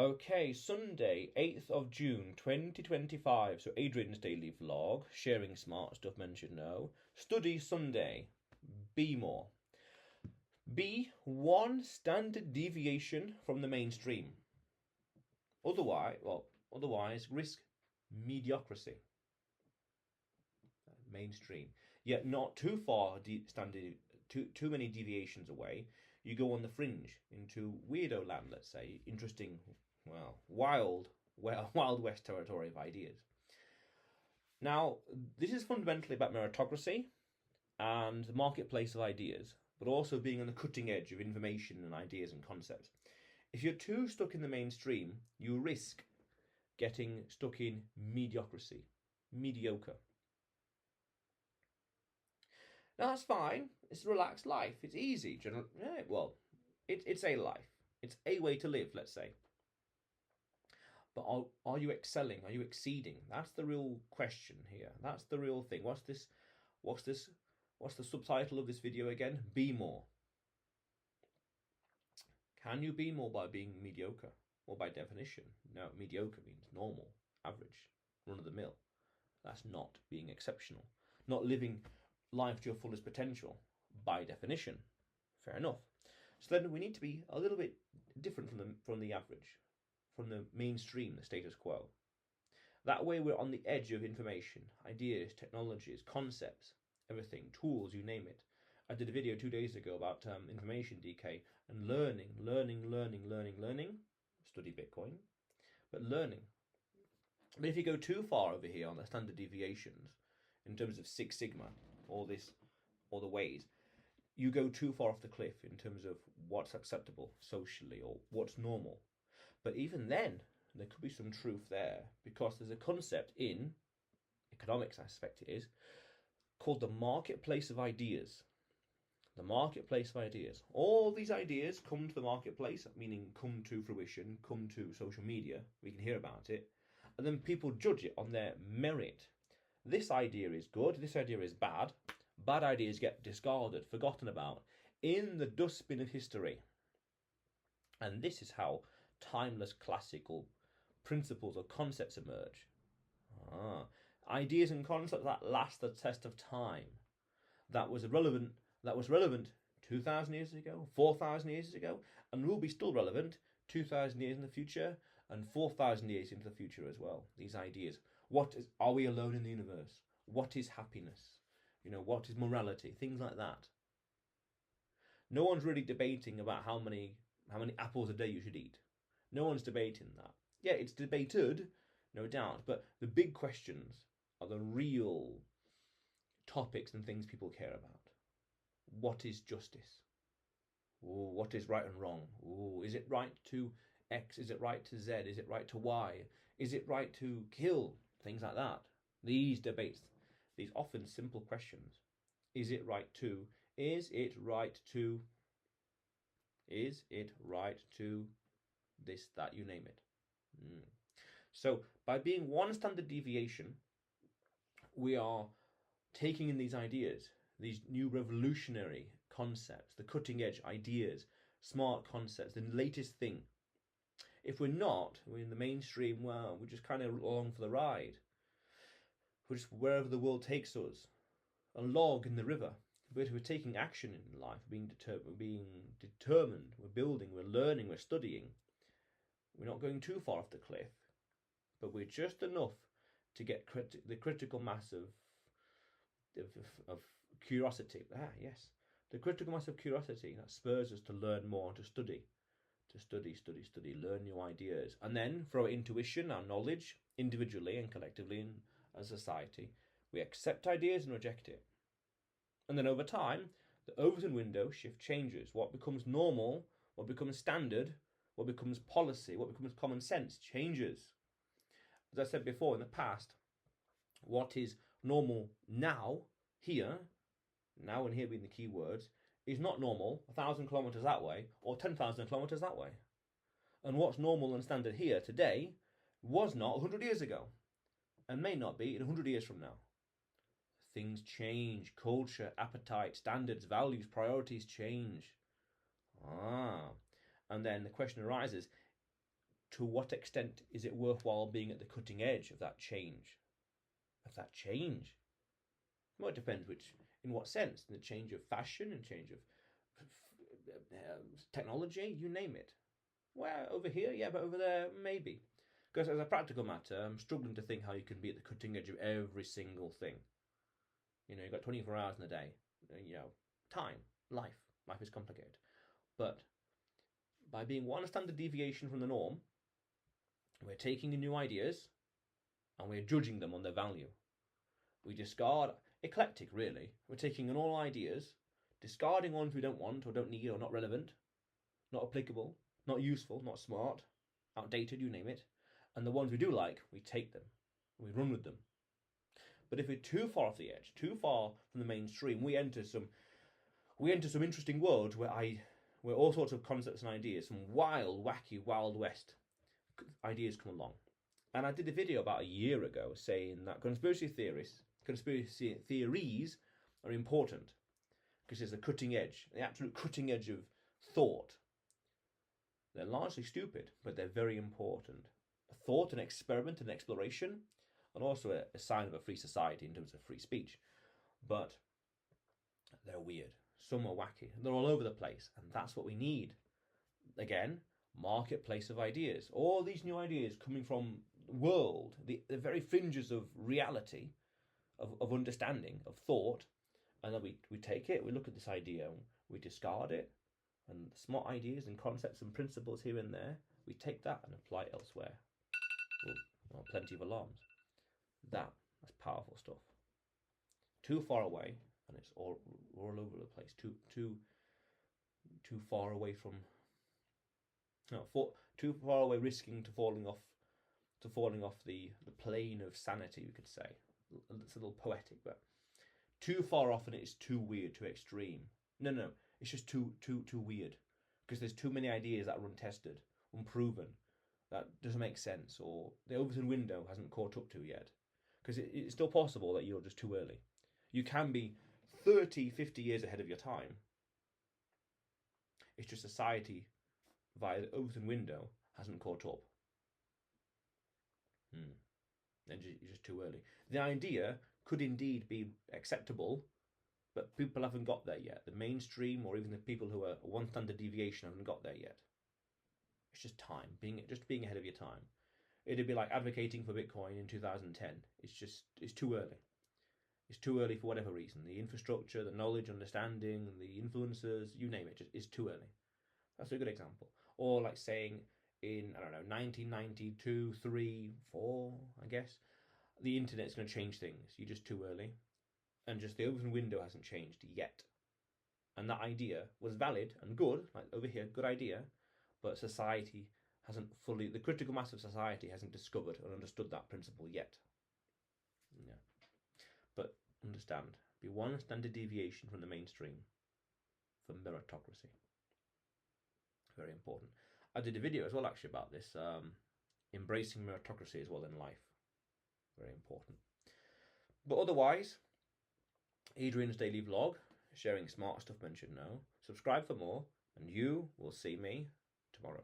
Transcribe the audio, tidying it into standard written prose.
Okay, Sunday, 8th of June 2025. So Adrian's daily vlog, sharing smart stuff men should know. Study Sunday. Be more. Be one standard deviation from the mainstream. Otherwise risk mediocrity. Mainstream. Yet not too far too many deviations away. You go on the fringe into weirdo land, let's say, interesting, wild west territory of ideas. Now, this is fundamentally about meritocracy and the marketplace of ideas, but also being on the cutting edge of information and ideas and concepts. If you're too stuck in the mainstream, you risk getting stuck in mediocrity, mediocre. Now that's fine. It's a relaxed life. It's easy. It's a life. It's a way to live, let's say. But are you excelling? Are you exceeding? That's the real question here. That's the real thing. What's the subtitle of this video again? Be more. Can you be more by being mediocre? Or by definition? No, mediocre means normal, average, run of the mill. That's not being exceptional. Not living life to your fullest potential, by definition. Fair enough. So then we need to be a little bit different from the average, from the mainstream, the status quo. That way we're on the edge of information, ideas, technologies, concepts, everything, tools, you name it. I did a video 2 days ago about information decay and learning. Study Bitcoin, but learning. But if you go too far over here on the standard deviations, in terms of Six Sigma, all the ways, you go too far off the cliff in terms of what's acceptable socially or what's normal. But even then, there could be some truth there, because there's a concept in economics, I suspect it is, called the marketplace of ideas. The marketplace of ideas. All these ideas come to the marketplace, meaning come to fruition, come to social media. We can hear about it. And then people judge it on their merit. This idea is good, this idea is bad. Bad ideas get discarded, forgotten about, in the dustbin of history. And this is how timeless classical principles or concepts emerge. Ideas and concepts that last the test of time. That was relevant 2,000 years ago, 4,000 years ago, and will be still relevant 2,000 years in the future and 4,000 years into the future as well. These ideas. Are we alone in the universe? What is happiness? What is morality? Things like that. No one's really debating about how many apples a day you should eat. No one's debating that. Yeah, it's debated, no doubt, but the big questions are the real topics and things people care about. What is justice? What is right and wrong? Is it right to X? Is it right to Z? Is it right to Y? Is it right to kill? Things like that. These debates, these often simple questions. Is it right to? Is it right to? Is it right to this, that, you name it? So by being one standard deviation, we are taking in these ideas, these new revolutionary concepts, the cutting edge ideas, smart concepts, the latest thing. If we're not, we're in the mainstream, we're just kind of along for the ride. We're just wherever the world takes us, a log in the river. But if we're taking action in life, we're being determined, we're building, we're learning, we're studying. We're not going too far off the cliff, but we're just enough to get the critical mass of curiosity. The critical mass of curiosity that spurs us to learn more and to study, learn new ideas, and then for our intuition, our knowledge, individually and collectively and as a society, we accept ideas and reject it. And then over time, the Overton window shift changes. What becomes normal, what becomes standard, what becomes policy, what becomes common sense changes. As I said before, in the past, what is normal now, here being the key words, is not normal 1,000 kilometers that way or 10,000 kilometers that way. And what's normal and standard here today was not 100 years ago and may not be in 100 years from now. Things change, culture, appetite, standards, values, priorities change. And then the question arises, to what extent is it worthwhile being at the cutting edge of that change? Well, it depends in what sense. In the change of fashion, in change of technology, you name it. Well, over here, yeah, but over there, maybe. Because as a practical matter, I'm struggling to think how you can be at the cutting edge of every single thing. You've got 24 hours in a day. Time, life. Life is complicated. But by being one standard deviation from the norm, we're taking in new ideas and we're judging them on their value. We discard eclectic, really. We're taking in all ideas, discarding ones we don't want or don't need or not relevant, not applicable, not useful, not smart, outdated, you name it. And the ones we do like, we take them, we run with them. But if we're too far off the edge, too far from the mainstream, we enter some interesting worlds where all sorts of concepts and ideas, some wild, wacky, Wild West ideas come along. And I did a video about a year ago saying that conspiracy theories are important because it's the cutting edge, the absolute cutting edge of thought. They're largely stupid, but they're very important. A thought, an experiment, an exploration, and also a sign of a free society in terms of free speech. But they're weird. Some are wacky. They're all over the place, and that's what we need. Again, marketplace of ideas. All these new ideas coming from the world, the very fringes of reality, of understanding, of thought, and then we take it, we look at this idea, we discard it, and smart ideas and concepts and principles here and there, we take that and apply it elsewhere. Well, plenty of alarms. That's powerful stuff. Too far away, and it's all over the place. Too far away from. Too far away, risking to falling off the plane of sanity, we could say. It's a little poetic, but too far off and it's too weird, too extreme. No, it's just too weird because there's too many ideas that are untested, unproven, that doesn't make sense, or the Overton window hasn't caught up to yet. Because it's still possible that you're just too early. You can be 30, 50 years ahead of your time. It's just society, via the Overton window, hasn't caught up. Then you're just too early. The idea could indeed be acceptable, but people haven't got there yet. The mainstream, or even the people who are one standard deviation, haven't got there yet. It's just time, being ahead of your time. It'd be like advocating for Bitcoin in 2010. It's too early. It's too early for whatever reason. The infrastructure, the knowledge, understanding, the influencers, you name it, it's too early. That's a good example. Or like saying in, 1992, 3, 4, I guess, the internet's going to change things. You're just too early. And just the open window hasn't changed yet. And that idea was valid and good, like over here, good idea, but society hasn't the critical mass of society hasn't discovered and understood that principle yet. Yeah. But understand, be one standard deviation from the mainstream for meritocracy. Very important. I did a video as well actually about this, embracing meritocracy as well in life. Very important. But otherwise, Adrian's daily vlog, sharing smart stuff men should know. Subscribe for more, and you will see me tomorrow.